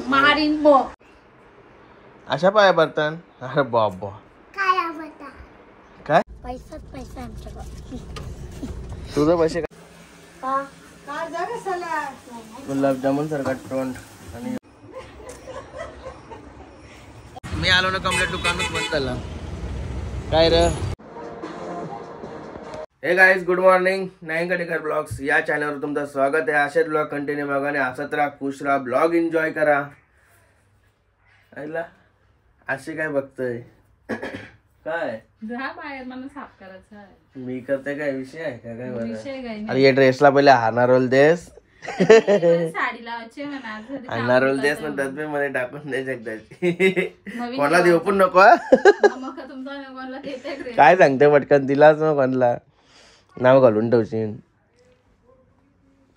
मारीन मग अशा पाया पडतात. अरे बाबा काय पैसा आमच्याकडे. तुझं पैसे गुलाबजामुन सारखा टोंड. आणि मी आलो ना कम्प्लीट दुकानच बंद झाला. काय रे. हे गाईज गुड मॉर्निंग. नयन कडेकर ब्लॉग्स या चॅनलवर तुमचं स्वागत आहे. असेच ब्लॉग कंटिन्यू बघा आणि हसत राहा, खुश राहा, ब्लॉग एन्जॉय करा. ऐकला अशी काय बघतोय काय बाहेर मला साफ करायचं आहे. मी करते काय विषय आहे का काय बरं. अरे या ड्रेसला पहिले हानारोल देस साडी लावायची म्हणा हानारोल देस ना डब्बे मध्ये टाकून दे एकदा. कोणाला देऊ पण नको. काय सांगते पटकन दिलाच ना कोणाला नाव घालून ठेवशील.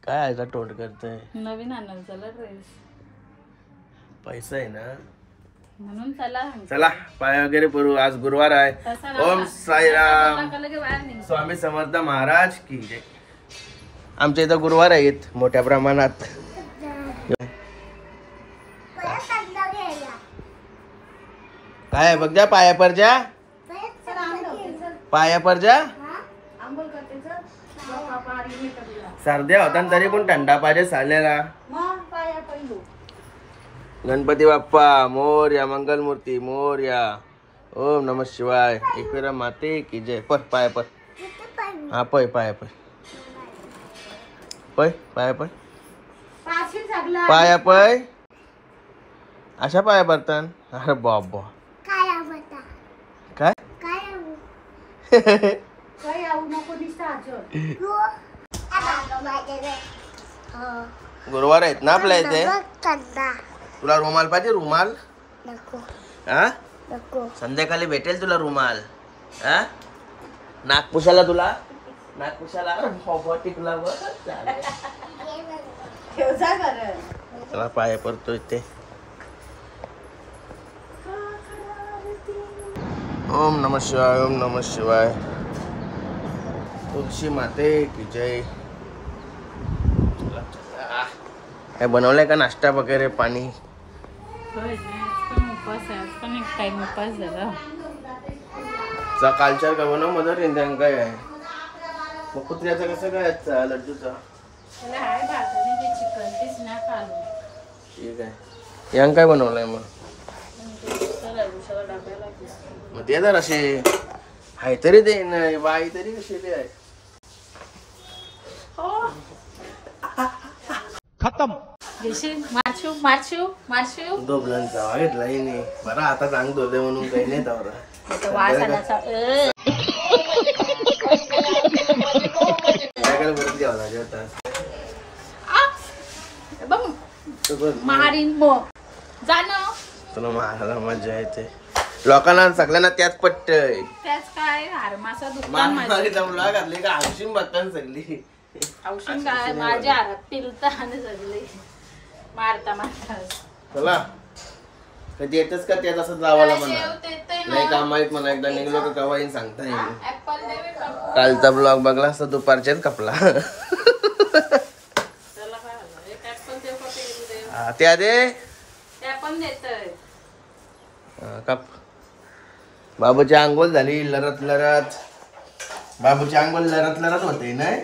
काय आहे तोंड करतोय. नवीन आणाल चला ड्रेस. पैसा आहे ना म्हणून चला चला पाय वगैरे परू. आज गुरुवार आहे. ओम साईराम स्वामी समर्थ महाराज की जय. आमच्या इथं गुरुवार आहेत मोठ्या प्रमाणात. काय बघ जा पाया पर जा पाया पर जा. सर्द्या होता तरी पण थंडा पाहिजे साल्याला. गणपती बाप्पा मोरया, मंगलमूर्ती मोरया. ओम नमः शिवाय. एकविरा माते की जय. पर पाय पर. हा पय पाय पय पय पाय पय पाया पय. अशा पाया पडतात. अरे बाबा काय गुरुवार आहेत ना आपल्या इथे. तुला रुमाल पाहिजे. रुमाल हा संध्याकाळी भेटेल तुला रुमाल. हा नागपुशाला तुला नागपुशाला टिकला. चला पाया पडतो इथे. ओम नमः शिवाय. ओम नमः शिवाय. तुळशी माते की जय. काय बनवलंय का नाश्ता वगैरे पाणी. कालच्या का बनव मदर इंडियन काय आहे. मग कुत्र्याचं कसं काय लड्डूचा. ठीक आहे. यांग काय बनवलंय मग. मग ते जर असे हाय तरी दे ना बाई तरी कशी ते आहे. खतम. मारशू मारशू मारशू दोबलांचा वागितला नाही बरा. आता चांग धोले म्हणून काही नाही तवरा. मारीन मग जाणं. तुला मारायला मजा येते. लोकांना सगळ्यांना त्याच पट्टय. त्याच काय हारमासा दुकान घातली का हौशीन बघताना सगळी. औषध काय माझ्या हातात पिलता आणि सगळे मारता मारता. चला कधी येतच का त्यात असं जावाला म्हणा. नाही का माहित मला एकदा निघलो का कवा येईन सांगता येईल. कालचा ब्लॉग बघला असता दुपारच्याच कपला. त्या दे कप. बाबूची आंघोळ झाली लरत लरत. बाबूची आंघोळ लरत लरत होते नाही.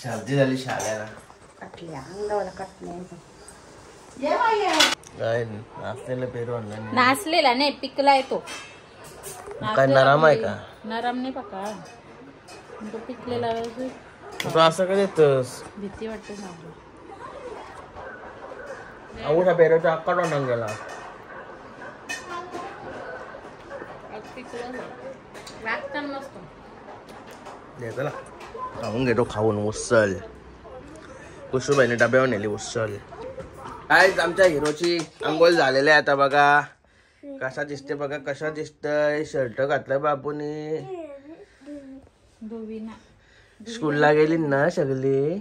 सर्दी झाली शाळेला. काय नाचलेला पेरू आणला नाचलेला नाही पिकलाय तो. काय नरम आहे का. नरम नाही पका तो पिकलेला. तू असं का देतोस. भीती वाटते. अवघ्या पेरूचा अक्का टोंडून गेला. चला खाऊन घेतो. खाऊन उसल. कुशूबाईने डब्यावर नेली उसल. काय आमच्या हिरोची अंघोळ झालेली आहे आता बघा. कसा दिसते बघा. कसा दिसतय. शर्ट घातलं बाबूने. स्कूलला गेली ना सगळी.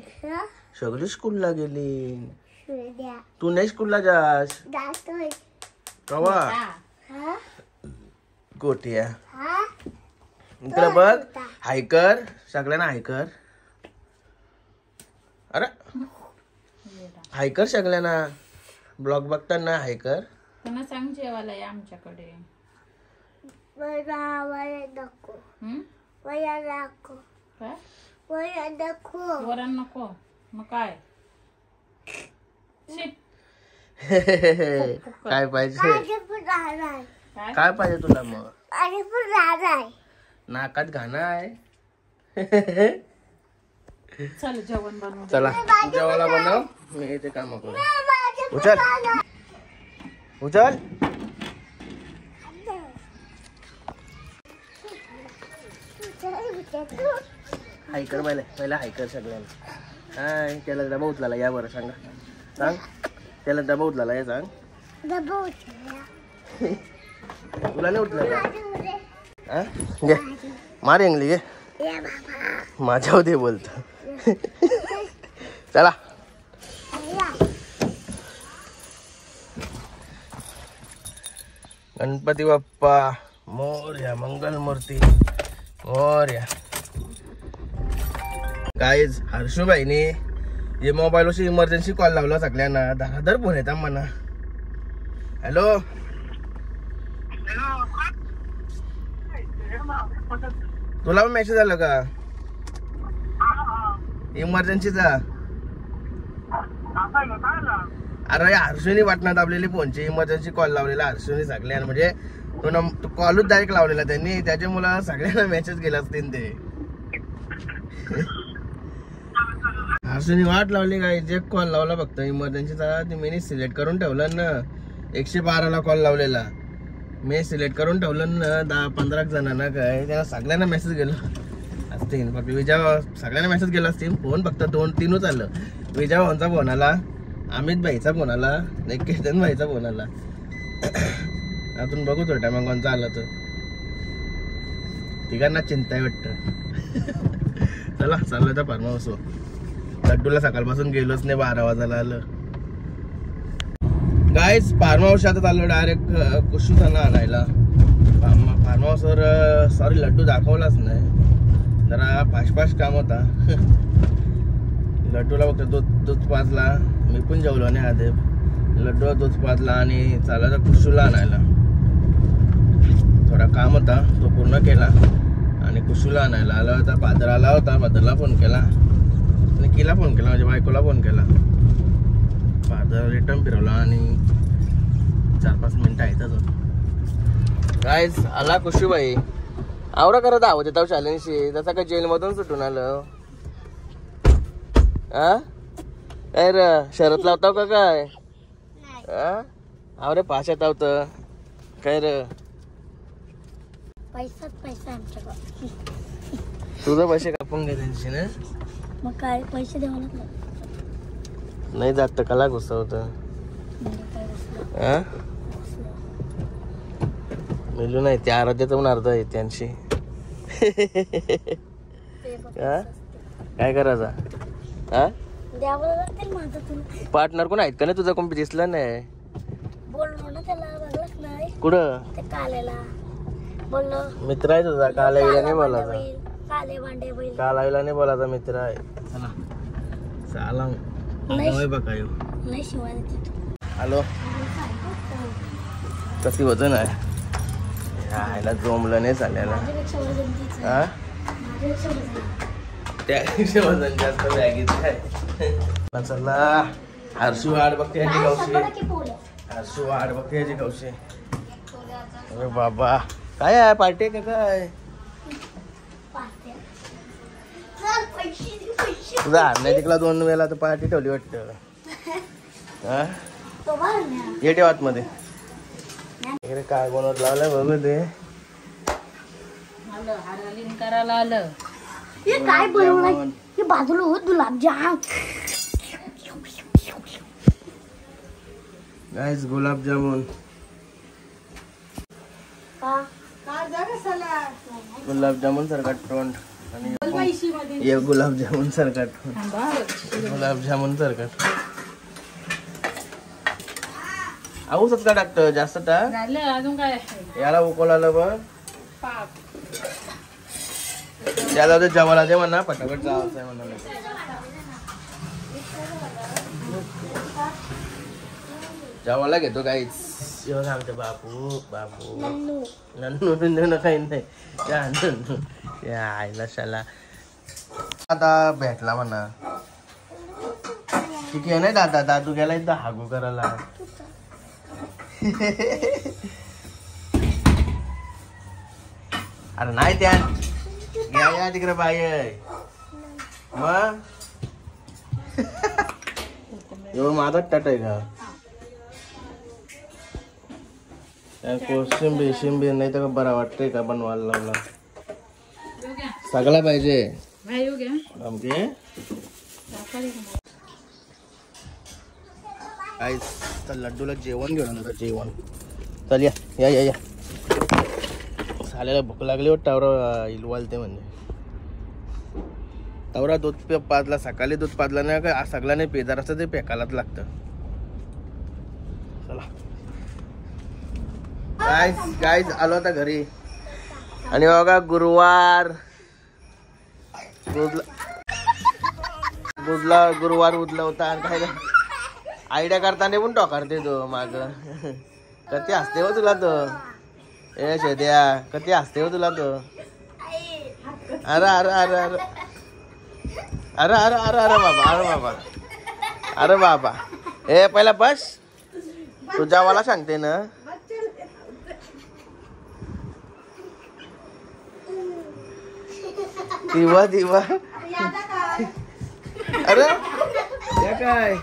सगळी स्कूलला गेली. तू नाही स्कूलला जास कवा. गोटिया इकडे बघ. हायकर सगळ्यांना हायकर. अरे हायकर सगळ्यांना ब्लॉग बघताना हायकर त्यांना सांग जेवायला या आमच्याकडे. वरण नको मग काय काय पाहिजे काय पाहिजे तुला मग नाकात घाणं आहे. चल जेवण बनवू. चला जेवायला बनव मी इथे काम करू. उचल उचल हायकर पहिला हायकर सगळ्यांना. हाय त्याला डबा उचलायला या बरं सांगा सांग त्याला डबा उचलायला या सांग. तुला नाही उचलायला घे मार इंगली घे माझ्या होते बोलत. चला गणपती बाप्पा मोरया मंगलमूर्ती मोरया. गाईज हर्षूबाईने जे मोबाईलवरची इमर्जन्सी कॉल लावला सगळ्यांना दहादर फोन येतात म्हणा. हॅलो तुला पण मेसेज आला का इमर्जन्सीचा? अरे हर्षूने वाटणार दाबलेली फोनची इमर्जन्सी कॉल लावलेला हर्षूने सगळ्यांना म्हणजे तो कॉलच डायरेक्ट लावलेला त्यांनी त्याच्यामुळे सगळ्यांना मेसेज गेला असतील ते. हर्षूने वाट लावली काय जे कॉल लावला फक्त इमर्जन्सीचा ते मी सिलेक्ट करून ठेवलं ना. 112ला कॉल लावलेला मी सिलेक्ट करून ठेवलं ना 10-15 जणांना काय त्यांना सगळ्यांना मेसेज गेला असतील. फक्त विजा सगळ्यांना मेसेज गेला असतील. फोन फक्त 2-3च आलं. विजा भाऊंचा फोन आला अमित भाईचा फोन आला केतन भाईचा फोन आला. अजून बघू थोड्या मग कोणचा आला तर तिघांना चिंता आहे वाटतं. चला चाललं तर फार्म हाऊस. लड्डूला सकाळपासून गेलोच नाही 12 वाजायला आलं. गाईज फार्म हाऊस आता चाललो डायरेक्ट कुशूसाना आणायला. फार्म हाऊसवर सॉरी लड्डू दाखवलाच नाही जरा फास्ट काम होता. लड्डूला फक्त दूध पाजला मी पण जेवलो नाही आधी. लड्डूला दूध पाजला आणि चालायचा कुशूला आणायला. थोडा काम होता तो पूर्ण केला आणि कुशूला आणायला आला होता. फादर आला होता फादरला फोन केला निकीला फोन केला माझ्या बायकोला फोन केला. फादर रिटर्न फिरवला आणि 4-5 मिनिटं आहेत अजून. गाईज आला कुशूबाई आवरा करत आहोत येतो चॅलेंजशी तसा काय जेलमधून सुटून आलं. काय र शरत लावताव का काय आवरे पाच येत होत काय र पैसा आमच्याकडे. तुझं पैसे कापून घे त्यांची ना मग काय पैसे द्यावं लागलं नाही जात तर कला घुसवत मिळू नाही त्या आराध्याचं पण अर्ध आहे त्यांची. काय करायचा द्यावं लागतील माझं तुला. पार्टनर कोण आहेत का नाही तुझा कोण दिसला नाही. बोललो ना त्याला बघलंच नाही कुठं ते कालेला बोललो मित्र आहे तुझा कालावीला नाही बोलायचा. काले भांडे बैल कालावीला नाही बोलायचा मित्र आहे. चला चला बघा नाही शिवाय हॅलो कशी वजन आहे ह्याला जोमलं नाही चालल्याला. त्यापेक्षा वजन जास्त बॅगीच आहे. चला हर्षू वाट बघते याची गावशी हर्षू वाट बघते याची गावशी. अरे बाबा काय आहे पार्टी का काय तुझा नाही तिकला 2 वेळा तर पार्टी ठेवली वाटतं. ये ठेव आतमध्ये काय बनवत लावलंय बघू ते करायला आलं. हे काय बनवलं हे बाजूला होत गुलाबजाम. गाईस गुलाबजामुन गुलाबजामुन सारखा तोंड आणि ये गुलाबजामुन सारखा तोंड गुलाबजामुन सारखा. औषध का टाकतं जास्त टाक झालं अजून काय याला उकळालं बघ त्याला ते जेवायला दे म्हणा पटापट जायचं आहे म्हणा. जेवायला घेतो काहीच. बघा आमचं बापू बापू नन्नू नन्नू काही नाही त्या नन्नू त्या आईला शाला आता भेटला म्हणा. ठीक आहे नाही दादा दादू गेला एकदा हागू करायला. अरे नाही त्या या तिकडे बाई मग माझा टट आहे का कोशिंबीर शिंबीर नाही तर बरा वाटतंय का बनवायला लावला सगळा पाहिजे आमके काय तर लड्डूला जेवण घेऊन होतं जेवण. चल या या या या झालेला भूक लागली हो टावरा इलवालते म्हणजे तवरा दूध पाजला सकाळी दूध पाजला नाही का सगळा नाही पेदार असतं ते पेकालाच लागतं. चला गाईज आलो आता घरी आणि बघा गुरुवार गुरुवार उदला होता आणि काय आयडिया करताना पण टोकारते तो माग कधी हसते हो तुला तो ए शेद्या कधी हसते हो तुला तो. अरे अरे अरे अरे अरे अरे अरे अरे बाबा अरे बाबा अरे बाबा ए पहिला बस तुझ्या वाला सांगते ना. दिवा दिवा अरे काय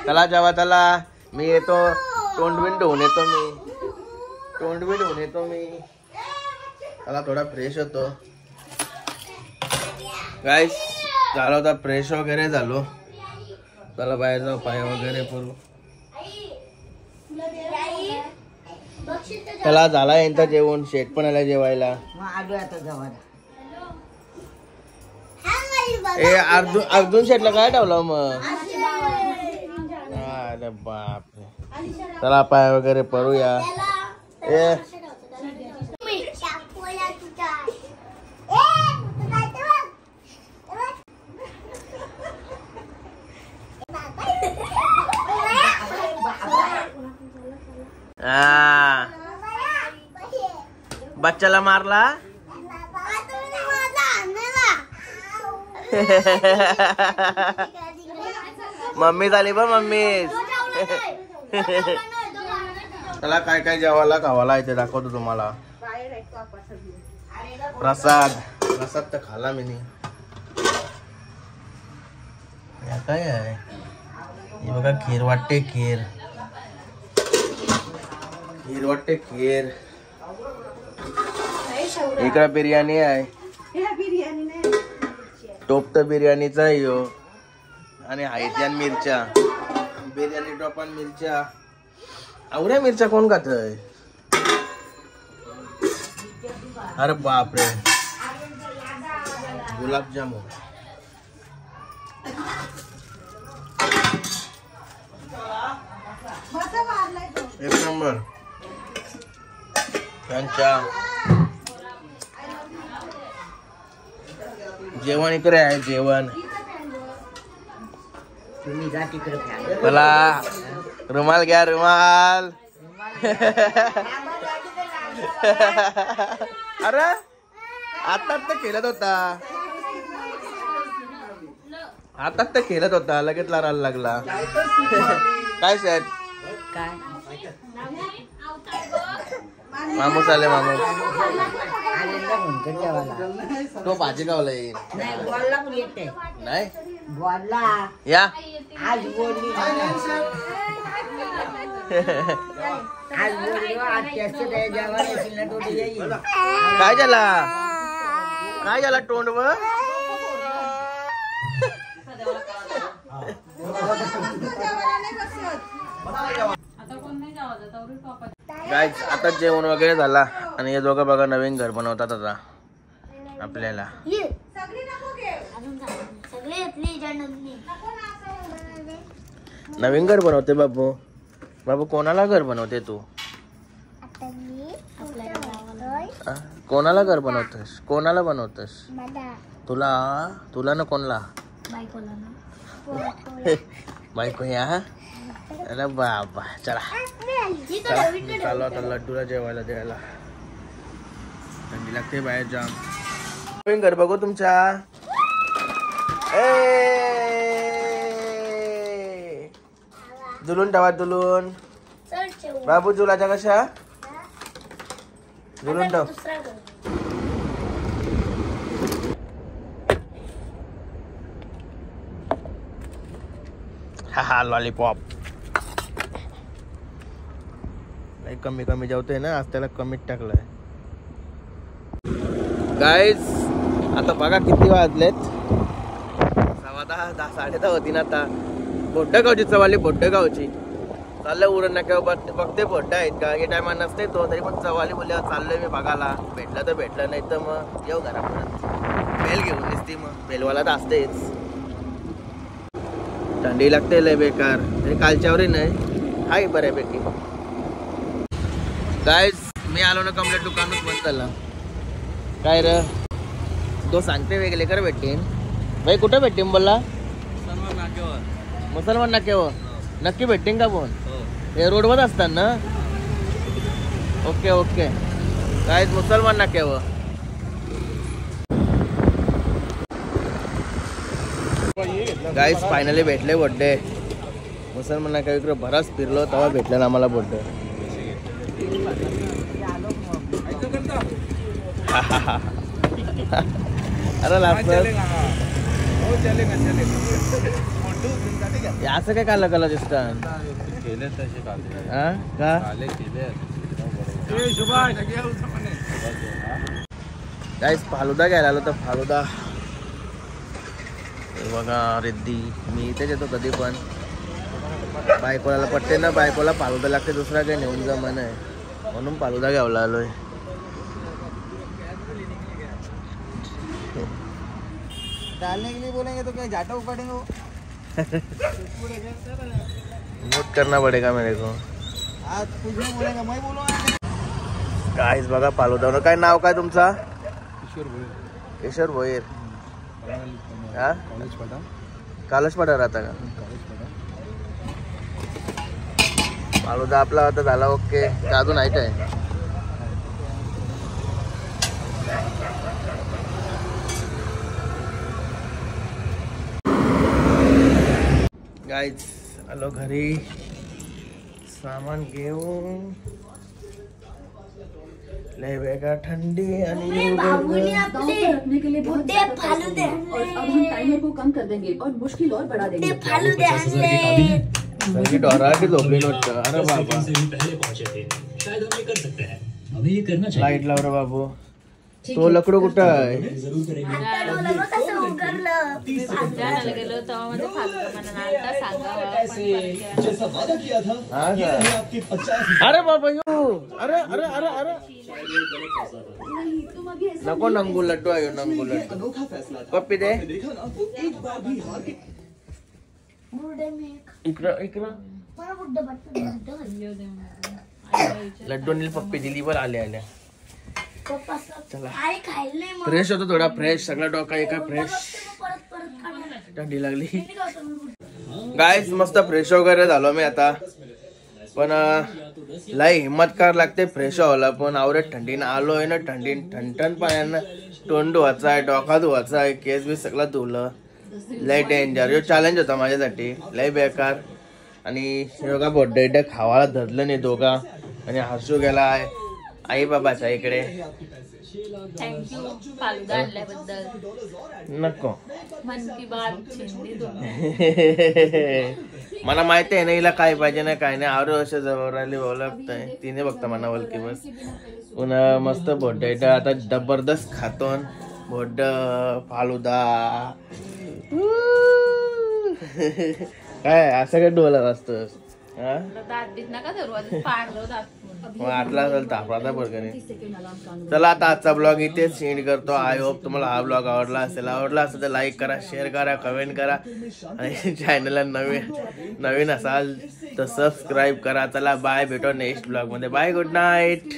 चला जेव्हा त्याला मी येतो तोंडबिंड होऊन येतो मी त्याला थोडा फ्रेश होतो. गाईस झालं होता फ्रेश वगैरे झालो त्याला बाहेर जाऊ पाय वगैरे करू. त्याला झाला यांचा जेवण शेट पण आला जेवायला. ए अर्जुन शेटला काय ठेवलं मग. अरे बापरे चला पाय वगैरे परूया. ए बच्चाला मारला. मम्मी झाली बा मम्मी. त्याला काय काय जेवायला खावाला इथे दाखवतो तुम्हाला. प्रसाद तर खाला मी काय आहे हे बघा. खीर वाटते खीर इकडे बिर्याणी आहे. टोप तर बिर्याणीचा यो आणि हायत्यान मिरच्या बिर्याणी टोपान मिरच्या आवऱ्या मिरच्या कोण खातय. अरे बापरे गुलाबजामुन एक नंबर. त्यांच्या जेवण इकडे आहे जेवण. मला रुमाल घ्या रुमाल. अरे आता खेळत होता लगेच लारायला लागला. काय साहेब मामूस आले मामूस तो भाजी गावला येईल नाही या काय झाला तोंडवर. गाईज आता जेवण वगैरे झाला आणि हे दोघं बघा नवीन घर बनवतात आता आपल्याला. नवीन घर बनवते बाबू. बाबू कोणाला घर बनवते तू. कोणाला घर बनवतोस? कोणाला बनवतोस? मला तुला तुला ना कोणला? बायकोला ना बायको या. अरे बाबा चला चालू आता लड्डूला जेवायला द्यायला. थंडी लागते बाहेर जाम. घर बघू तुमच्या. दुलून ठेवा दुलून. बाबू जुलाच्या कशा दुलून ठेव. हा लॉलीपॉप कमी कमी जेवतोय ना आज त्याला कमीच टाकलंय. गाईज आता बघा किती वाजलेत. 10:15 10:30 होती ना आता. बोड्डगावची चवाली बोड्डगावची चाललंय उरण नाक्यावर बघते बोड्डा आहेत का. हे टायमा नसते तो तरी पण चवाली बोलल्यावर चाललोय मी बघायला. भेटलं तर भेटलं नाही तर मग येऊ घरा परत. बेल घेऊन दिसती मग बेलवाला तर असतेच. थंडी लागते लय बेकार तरी कालच्यावरही नाही हाय बऱ्यापैकी. गाईज मी आलो ना कम्प्लीट दुकानच बंद झाला. काय र तो सांगते वेगळे कर भेटतीन भाई. कुठे भेटतीन बोलला? मुसलमान नाक्यावर. नक्की भेटतीन का फोन? हे रोडवर असतात ना. ओके ओके काय मुसलमान नाक्यावर. गाईज फायनली भेटले बर्थडे. मुसलमान नाक्या इकडे बराच फिरलो तेव्हा भेटलं ना आम्हाला बर्थडे. अरे असं काय काला काला दिसतं का. काय फालुदा घ्यायला आलो तर फालुदा बघा रिद्धी. मी इथेच येतो कधी पण. बायकोला पटते ना बायकोला फालुदा लागते दुसरा काही नेऊन जमन आहे म्हणून फालुदा घ्यायला आलोय. डालने के लिए बोलेंगे तो क्या जाटा उपाड़ेंगे वो. नोट करना पड़ेगा मेरे को. आज कुछ नहीं बोलेंगे मैं बोलूँगा. गाईज बघा फालुदा. काय नाव काय तुमचा? किशोर भोईर. हा कालच पडा राहता का? फालुदा आपला आता झाला ओके. अजून आहे काय? गाईज आलो घरी सामान घेऊन. लय वेगळा थंडी आणि रखने के लिए बहुत फालूदे और अब हम टाइमर को कम कर देंगे और मुश्किल और बढ़ा देंगे. डोरा की झोपली नोट. अरे बाबा लाईट लाव रे बाबू. तो लकडू कुठं आहे? गेलो तेव्हा मध्ये फालुदा म्हणा सांगा. अरे बाबा यो. अरे अरे अरे अरे नको नंगू लड्डू आहे नंगू लड्डू. पप्पी दे इकडं इकडं. लड्डू आणि पप्पी दिली वर आल्या आल्या. चला फ्रेश होतो थोडा फ्रेश. सगळा डोका एका फ्रेश. थंडी लागली. गाईज मस्त फ्रेश वगैरे झालो मी आता. पण लय हिम्मत करावं लागते फ्रेश व्हायला. पण आवडत थंडीनं आलोय ना. ठणठण पाण्यानं तोंड धुवायचं आहे डोका धुवायचा आहे केस बी सगळं धुवलं. लय डेंजर यो चॅलेंज होता माझ्यासाठी लय बेकार. आणि योगा बर्थडे खावायला धरलं नाही दोघा. आणि हसू गेला आहे आई बाबाच्या इकडे. थँक्यू फालुदा आणल्याबद्दल. नको मन की बात छिंदी मला माहिती आहे ना हिला काय पाहिजे ना काय नाही. 6 वर्ष जवळ राहिली ओळखतंय तिने बघता म्हणावल की बस. पुन्हा मस्त बर्थडे आता जबरदस्त खातो. बड्ड फालुदा काय असं काय डोला असतं. दात बीत नका धरू पाडलो दात. आटला असेल तापराचा बर्गर. चला आता आजचा ब्लॉग इथेच एंड करतो. आय होप तुम्हाला हा ब्लॉग आवडला असेल तर लाईक करा शेअर करा कमेंट करा. आणि चॅनलला नवीन असाल तर सबस्क्राईब करा. चला बाय भेटो नेक्स्ट ब्लॉग मध्ये. Bye good night.